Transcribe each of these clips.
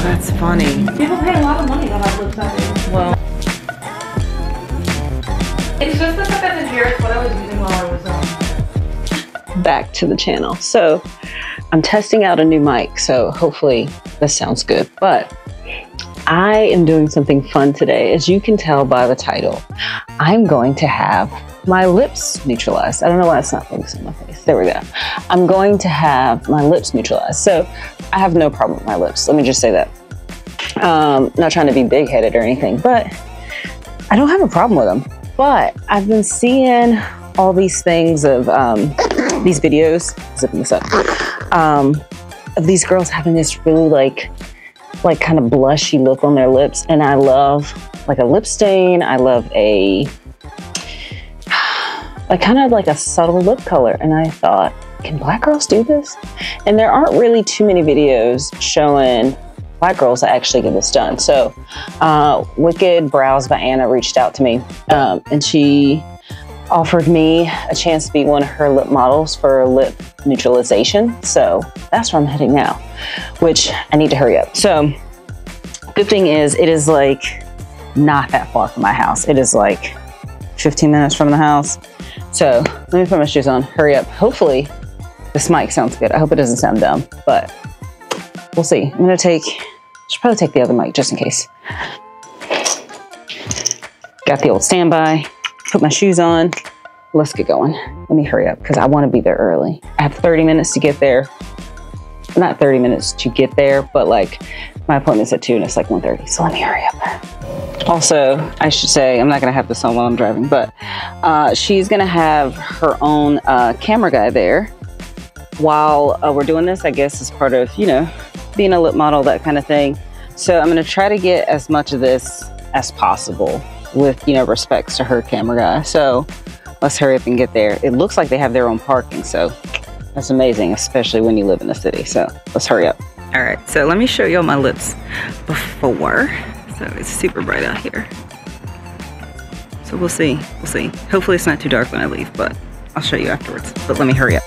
that's funny. People pay a lot of money to have lips that big. Well, it's just the fact that the hair is what I was using while I was back to the channel. So I'm testing out a new mic, so hopefully this sounds good. But I am doing something fun today. As you can tell by the title, I'm going to have my lips neutralized. I don't know why it's not focusing on my face. There we go. I'm going to have my lips neutralized. So I have no problem with my lips. Let me just say that. Not trying to be big-headed or anything, but I don't have a problem with them. But I've been seeing all these things of these videos, zipping this up, of these girls having this really like kind of blushy look on their lips. And I love like a lip stain. I love a kind of like a subtle lip color. And I thought, can black girls do this? And there aren't really too many videos showing black girls that actually get this done. So Wicked Brows by Anna reached out to me and she offered me a chance to be one of her lip models for lip neutralization. So that's where I'm heading now, which I need to hurry up. So good thing is it is like not that far from my house. It is like 15 minutes from the house. So let me put my shoes on, hurry up. Hopefully this mic sounds good. I hope it doesn't sound dumb, but we'll see. Should probably take the other mic just in case. Got the old standby, put my shoes on. Let's get going. Let me hurry up because I want to be there early. I have 30 minutes to get there. Not 30 minutes to get there, but like my appointment's at 2 and it's like 1:30. So let me hurry up. Also, I should say, I'm not gonna have this on while I'm driving, but she's gonna have her own camera guy there while we're doing this, I guess, as part of, you know, being a lip model, that kind of thing. So I'm gonna try to get as much of this as possible with, you know, respects to her camera guy. So let's hurry up and get there. It looks like they have their own parking, so that's amazing, especially when you live in the city. So let's hurry up. All right, so let me show y'all my lips before. So it's super bright out here. So we'll see, Hopefully it's not too dark when I leave, but I'll show you afterwards. But let me hurry up.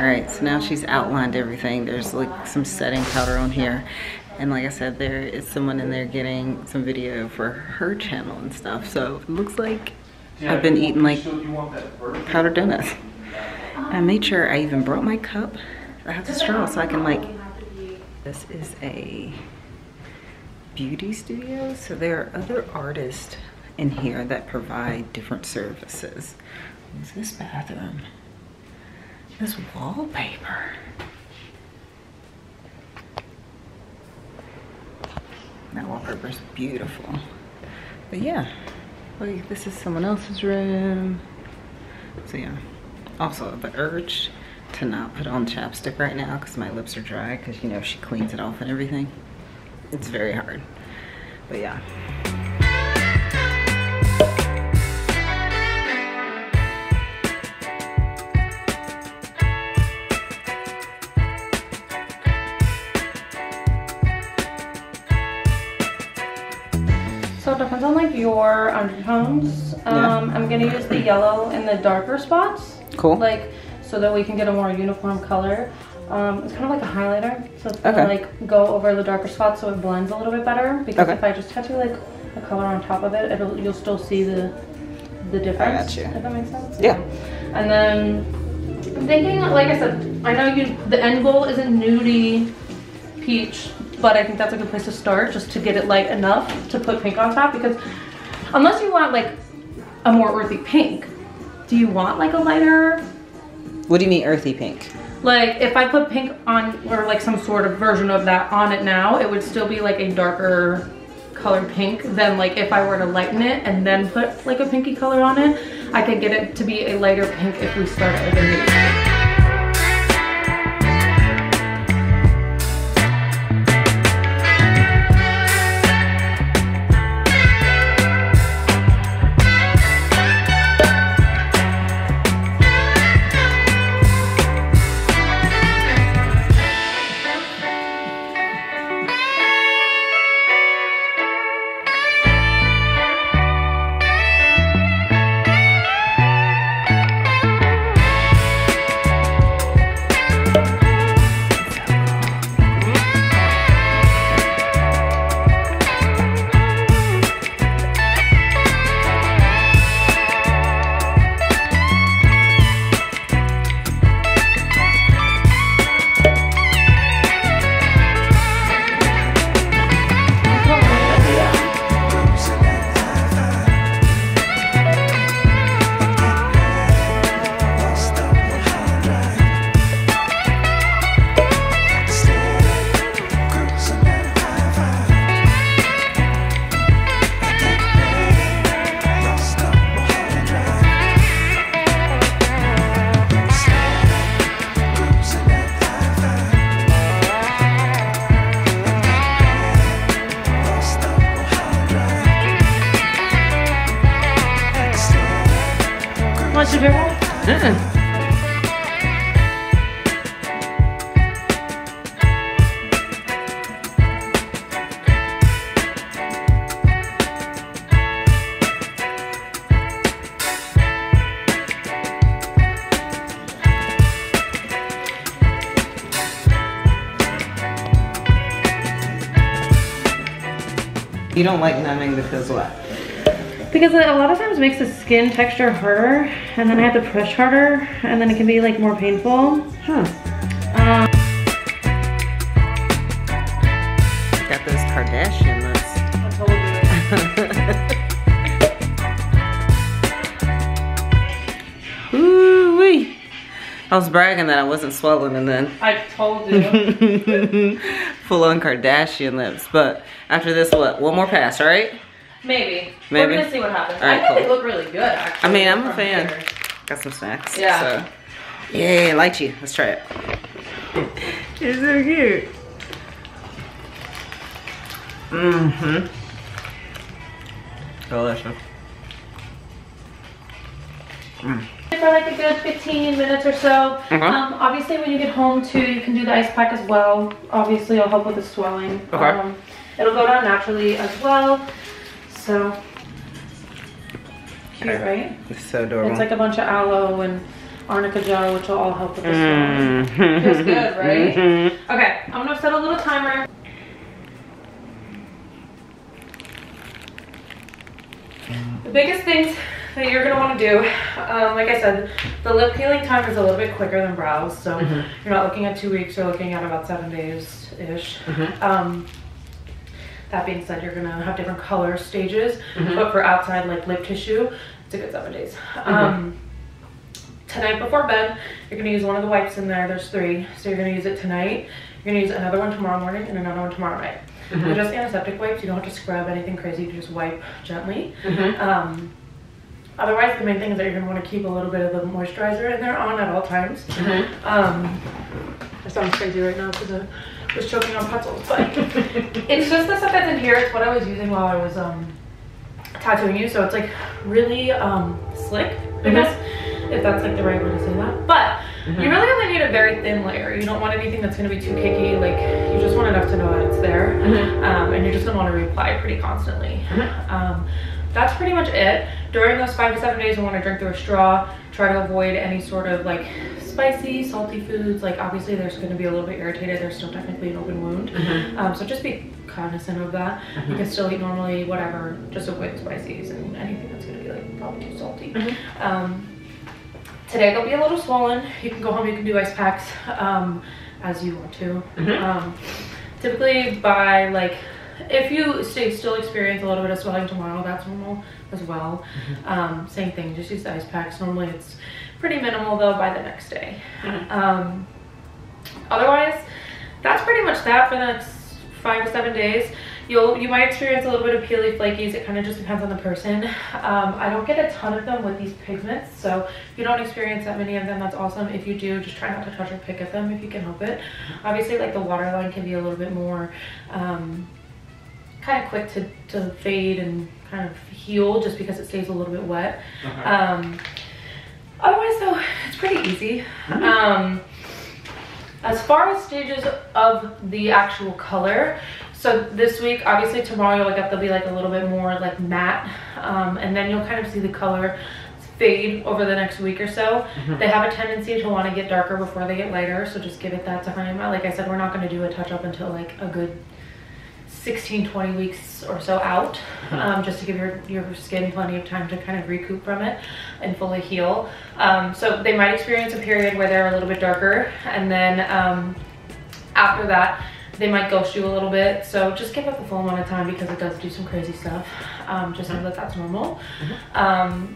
Alright, so now she's outlined everything. There's like some setting powder on here. And like I said, there is someone in there getting some video for her channel and stuff. So it looks like I've been eating like powdered donuts. I made sure I even brought my cup. I have the straw so I can like, this is a beauty studio. So there are other artists in here that provide different services. What's this bathroom? This wallpaper. That wallpaper's beautiful. But yeah, like this is someone else's room. So yeah, also the urge to not put on chapstick right now because my lips are dry because, you know, she cleans it off and everything. It's very hard, but yeah. So it depends on like your undertones. I'm gonna use the yellow in the darker spots. Cool. Like, so that we can get a more uniform color. It's kind of like a highlighter, so it's gonna like go over the darker spots so it blends a little bit better. Because if I just touch it like a color on top of it, you'll still see the difference. I got you. If that makes sense. Yeah. And then I'm thinking, like I said, I know the end goal isn't nudie peach, but I think that's a good place to start, just to get it light enough to put pink on top. Because unless you want like a more earthy pink, do you want like a lighter? What do you mean earthy pink? Like if I put pink on, or like some sort of version of that on it now, it would still be like a darker colored pink than like if I were to lighten it and then put like a pinky color on it. I could get it to be a lighter pink if we start at like a nude. Want your favorite? You don't like numbing because what? Because it a lot of times makes the skin texture harder, and then I have to push harder, and then it can be like more painful. Huh. Got those Kardashian looks. Ooh-wee. I was bragging that I wasn't swollen, and then I told you. full on Kardashian lips. But after this, what? One more pass, right? Maybe. Maybe. We're gonna see what happens. All right, I think cool. they look really good, actually. I mean, I'm a from fan. here. Got some snacks. Yeah. So. Yay, lychee. Let's try it. It's so cute. Mm-hmm. Delicious. Mm. For like a good 15 minutes or so. Obviously, when you get home too, you can do the ice pack as well. Obviously, it'll help with the swelling. Okay. It'll go down naturally as well. So cute, right? It's so adorable. It's like a bunch of aloe and arnica gel, which will all help with the swelling. Feels good, right? Okay, I'm gonna set a little timer. The biggest things that you're gonna want to do, like I said, the lip peeling time is a little bit quicker than brows, so you're not looking at 2 weeks, you're looking at about 7 days-ish. That being said, you're gonna have different color stages, but for outside like lip tissue, it's a good 7 days. Tonight before bed, you're gonna use one of the wipes in there. There's 3, so you're gonna use it tonight. You're gonna use another one tomorrow morning and another one tomorrow night. They're just antiseptic wipes. You don't have to scrub anything crazy. You just wipe gently. Otherwise, the main thing is that you're gonna want to keep a little bit of the moisturizer in there on at all times. It sounds crazy right now because I was choking on pretzels, but it's just the stuff that's in here. It's what I was using while I was tattooing you, so it's like really slick, I guess, if that's like the right way to say that. But you really only need a very thin layer. You don't want anything that's going to be too cakey. Like, you just want enough to know that it's there, and you're just going to want to reapply pretty constantly. That's pretty much it. During those 5 to 7 days, you want to drink through a straw. Try to avoid any sort of like spicy, salty foods. Like, obviously there's going to be a little bit irritated. There's still technically an open wound. So just be cognizant of that. You can still eat normally, whatever. Just avoid the spices and anything that's going to be like probably too salty. Today they'll be a little swollen. You can go home, you can do ice packs as you want to. Typically by like, if you still experience a little bit of swelling tomorrow, that's normal as well. Same thing, just use the ice packs. Normally it's pretty minimal though by the next day. Otherwise, that's pretty much that for the next 5 to 7 days. You might experience a little bit of peely flakies. It kind of just depends on the person. I don't get a ton of them with these pigments, so if you don't experience that many of them, that's awesome. If you do, just try not to touch or pick at them if you can help it. Obviously, like the waterline can be a little bit more kind of quick to fade and kind of heal just because it stays a little bit wet. Otherwise though, it's pretty easy. As far as stages of the actual color, so this week, obviously tomorrow you'll wake up, they'll be like a little bit more like matte, and then you'll kind of see the color fade over the next week or so. They have a tendency to want to get darker before they get lighter, so just give it that time. Like I said, we're not going to do a touch up until like a good 16-20 weeks or so out, just to give your skin plenty of time to kind of recoup from it and fully heal. So they might experience a period where they're a little bit darker, and then after that they might ghost you a little bit. So just give it the full amount of time because it does do some crazy stuff. Just know that that's normal.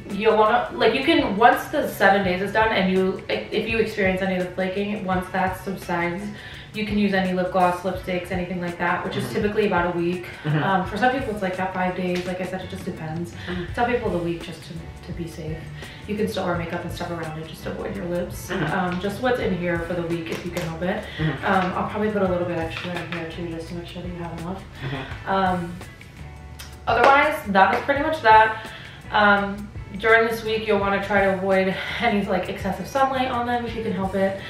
You'll want to, like, you can, once the 7 days is done and if you experience any of the flaking, once that subsides, you can use any lip gloss, lipsticks, anything like that, which is typically about a week. For some people it's like that 5 days. Like I said, it just depends. Some people the week, just to be safe. You can still wear makeup and stuff around it just to avoid your lips. Just what's in here for the week if you can help it. I'll probably put a little bit extra in here too just to make sure that you have enough. Otherwise, that is pretty much that. During this week, you'll want to try to avoid any like excessive sunlight on them if you can help it.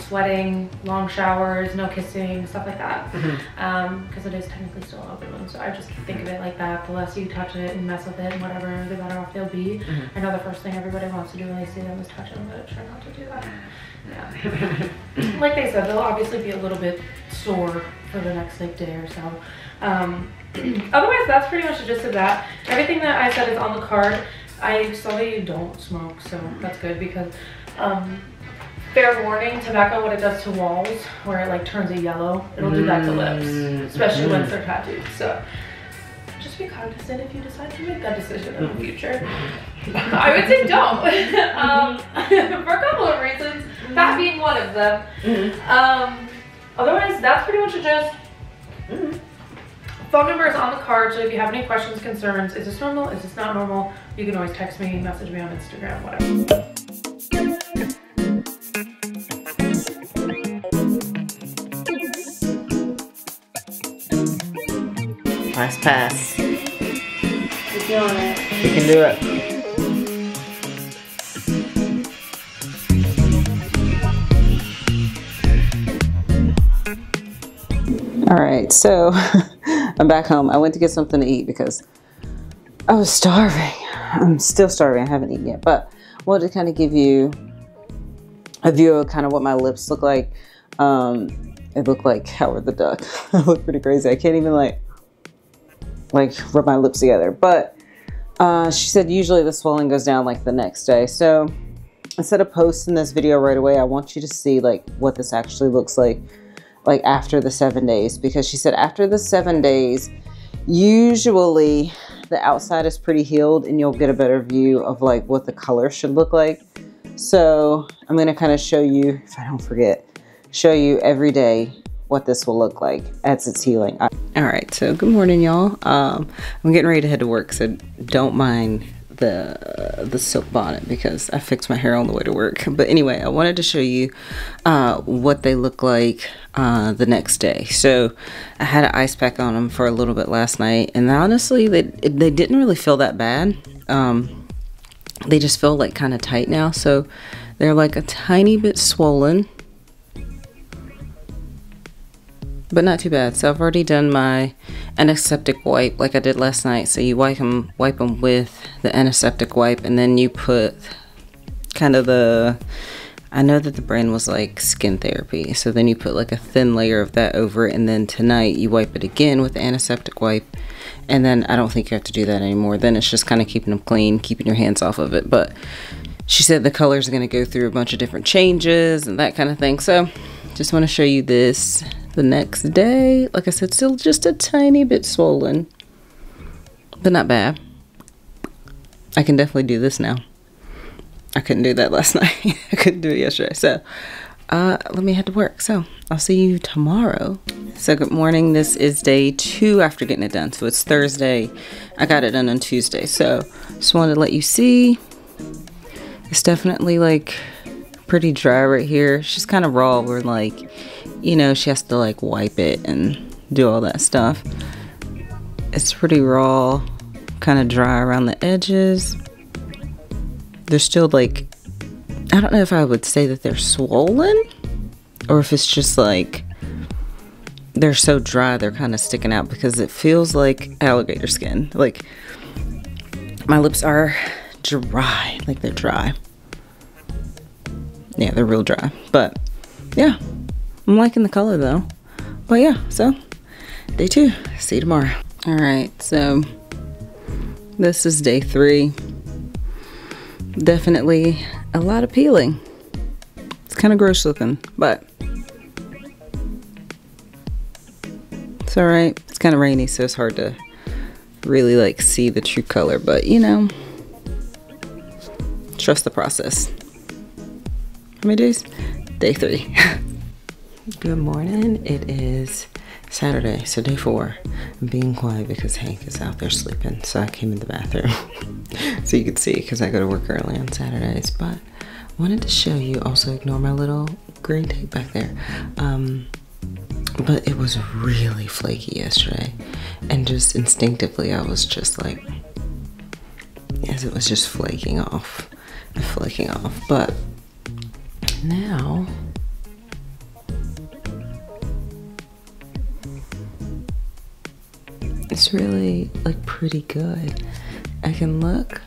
Sweating, long showers, no kissing, stuff like that. Because it is technically still an open wound, so I just think of it like that. The less you touch it and mess with it and whatever, the better off they'll be. I know the first thing everybody wants to do when they see them is touch them, but try not to do that. Yeah. Like they said, they'll obviously be a little bit sore for the next like day or so. Otherwise, that's pretty much the gist of that. Everything that I said is on the card. I saw that you don't smoke, so that's good because fair warning, tobacco, what it does to walls, where it like turns a yellow, it'll do that to lips, especially once they're tattooed. So just be cognizant if you decide to make that decision in the future. I would say don't, for a couple of reasons, that being one of them. Otherwise, that's pretty much a gist. Phone number is on the card, so if you have any questions, concerns, is this normal, is this not normal, you can always text me, message me on Instagram, whatever. Last pass. You're doing it. You can do it. All right, so I'm back home. I went to get something to eat because I was starving. I'm still starving. I haven't eaten yet, but I wanted to kind of give you a view of kind of what my lips look like. It looked like Howard the Duck. I look pretty crazy. I can't even like rub my lips together. But she said usually the swelling goes down like the next day. So instead of posting this video right away, I want you to see like what this actually looks like after the 7 days, because she said after the 7 days, usually the outside is pretty healed and you'll get a better view of like what the color should look like. So I'm going to kind of show you, if I don't forget, show you every day what this will look like as it's healing. All right, so good morning, y'all. I'm getting ready to head to work, so don't mind the silk bonnet because I fixed my hair on the way to work. But anyway, I wanted to show you what they look like the next day. So I had an ice pack on them for a little bit last night, and honestly they didn't really feel that bad. They just feel like kind of tight now, so they're like a tiny bit swollen, but not too bad. So I've already done my antiseptic wipe like I did last night. So you wipe them with the antiseptic wipe, and then you put kind of I know that the brand was like Skin Therapy, so then you put like a thin layer of that over it, and then tonight you wipe it again with the antiseptic wipe, and then I don't think you have to do that anymore. Then it's just kind of keeping them clean, keeping your hands off of it. But she said the colors are going to go through a bunch of different changes and that kind of thing. So just want to show you this the next day. Like I said, still just a tiny bit swollen, but not bad. I can definitely do this now. I couldn't do that last night. I couldn't do it yesterday. So let me head to work. So I'll see you tomorrow. So good morning. This is day 2 after getting it done. So it's Thursday. I got it done on Tuesday. So just wanted to let you see. It's definitely like pretty dry right here. She's kind of raw. We're like, you know, she has to like wipe it and do all that stuff. It's pretty raw, kind of dry around the edges. They're still like, I don't know if I would say that they're swollen or if it's just like they're so dry they're kind of sticking out, because it feels like alligator skin. Like my lips are dry, like they're dry. Yeah, they're real dry. But yeah, I'm liking the color though. But yeah, so day 2. See you tomorrow. All right, so this is day 3. Definitely a lot of peeling. It's kind of gross looking, but it's all right. It's kind of rainy, so it's hard to really like see the true color, but you know, trust the process. How many days? Day 3. Good morning. It is Saturday, so day 4. I'm being quiet because Hank is out there sleeping, so I came in the bathroom so you could see, because I go to work early on Saturdays. But I wanted to show you, also ignore my little green tape back there, but it was really flaky yesterday, and just instinctively I was just like, yes, it was just flaking off. But now it's really like pretty good. I can look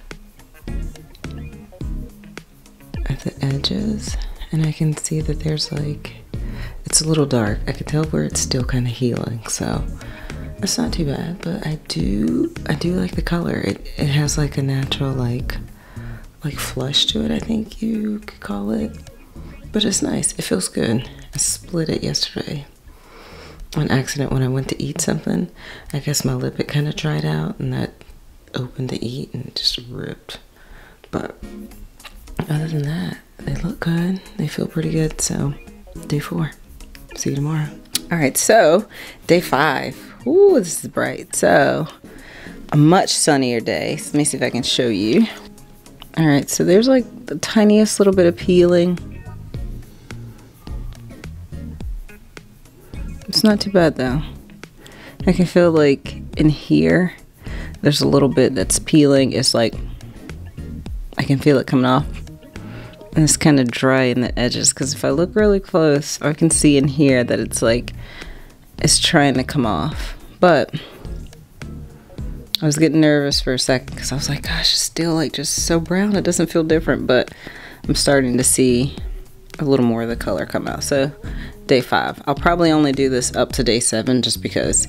at the edges and I can see that there's like, it's a little dark. I can tell where it's still kind of healing, so it's not too bad. But I do like the color. It has like a natural like flush to it, I think you could call it. But it's nice. It feels good. I split it yesterday on accident when I went to eat something. I guess my lip, it kind of dried out, and that opened to eat and it just ripped. But other than that, they look good. They feel pretty good. So day 4. See you tomorrow. All right, so day 5. Ooh, this is bright. So a much sunnier day. So let me see if I can show you. All right, so there's like the tiniest little bit of peeling. It's not too bad though. I can feel like in here, there's a little bit that's peeling. It's like, I can feel it coming off. And it's kind of dry in the edges, because if I look really close, I can see in here that it's like, it's trying to come off. But I was getting nervous for a second because I was like, gosh, it's still like just so brown. It doesn't feel different, but I'm starting to see a little more of the color come out. So day 5. I'll probably only do this up to day 7, just because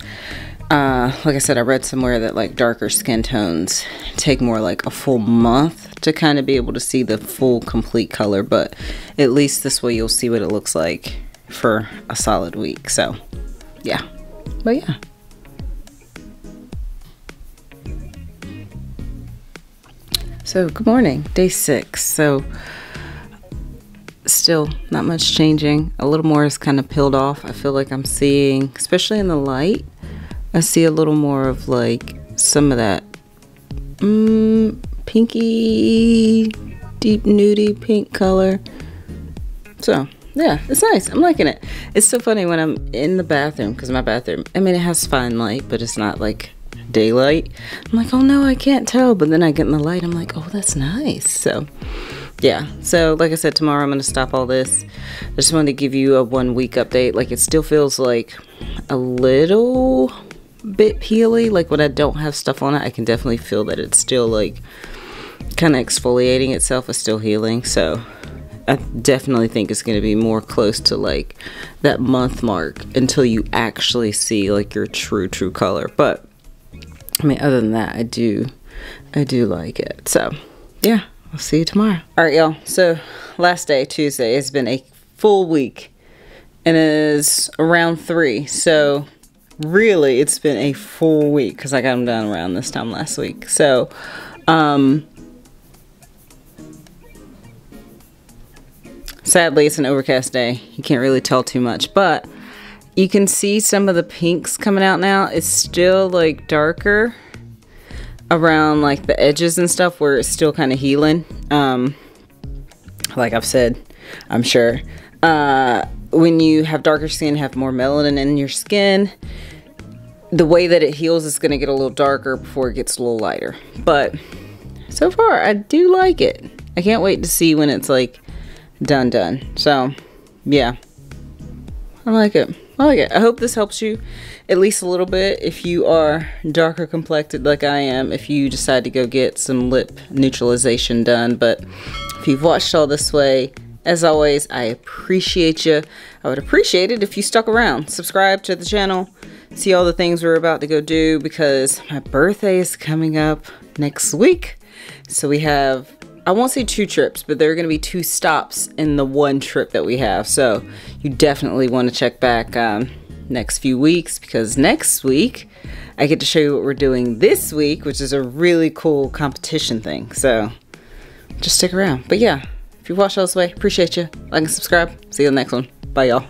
like I said, I read somewhere that like darker skin tones take more like a full month to kind of be able to see the full complete color, but at least this way you'll see what it looks like for a solid week. So yeah, but yeah. So good morning, day 6. So still not much changing. A little more is kind of peeled off. I feel like I'm seeing, especially in the light, I see a little more of like some of that pinky, deep nudie pink color. So yeah, it's nice. I'm liking it. It's so funny when I'm in the bathroom, because my bathroom, I mean, it has fine light, but it's not like daylight. I'm like, oh no, I can't tell. But then I get in the light, I'm like, oh, that's nice. So yeah, so like I said, tomorrow I'm going to stop all this. I just wanted to give you a 1 week update. Like, it still feels like a little bit peely. Like when I don't have stuff on it, I can definitely feel that it's still like kind of exfoliating itself. It's still healing. So I definitely think it's going to be more close to like that month mark until you actually see like your true color. But I mean, other than that, I do like it. So yeah, I'll see you tomorrow. All right, y'all. So last day, Tuesday, has been a full week, and it is around 3. So really, it's been a full week because I got them done around this time last week. So Sadly, it's an overcast day. You can't really tell too much, but you can see some of the pinks coming out now. It's still like darker around like the edges and stuff where it's still kind of healing. Like I've said, I'm sure. When you have darker skin, have more melanin in your skin, the way that it heals is going to get a little darker before it gets a little lighter. But so far, I do like it. I can't wait to see when it's like done. So yeah, I like it. I hope this helps you at least a little bit if you are darker complected like I am, if you decide to go get some lip neutralization done. But if you've watched all this way, as always, I appreciate you. I would appreciate it if you stuck around. Subscribe to the channel, see all the things we're about to go do, because my birthday is coming up next week. So we have, I won't say 2 trips, but there are going to be 2 stops in the 1 trip that we have. So you definitely want to check back next few weeks, because next week I get to show you what we're doing this week, which is a really cool competition thing. So just stick around. But yeah, if you watched all this way, appreciate you. Like and subscribe. See you in the next one. Bye, y'all.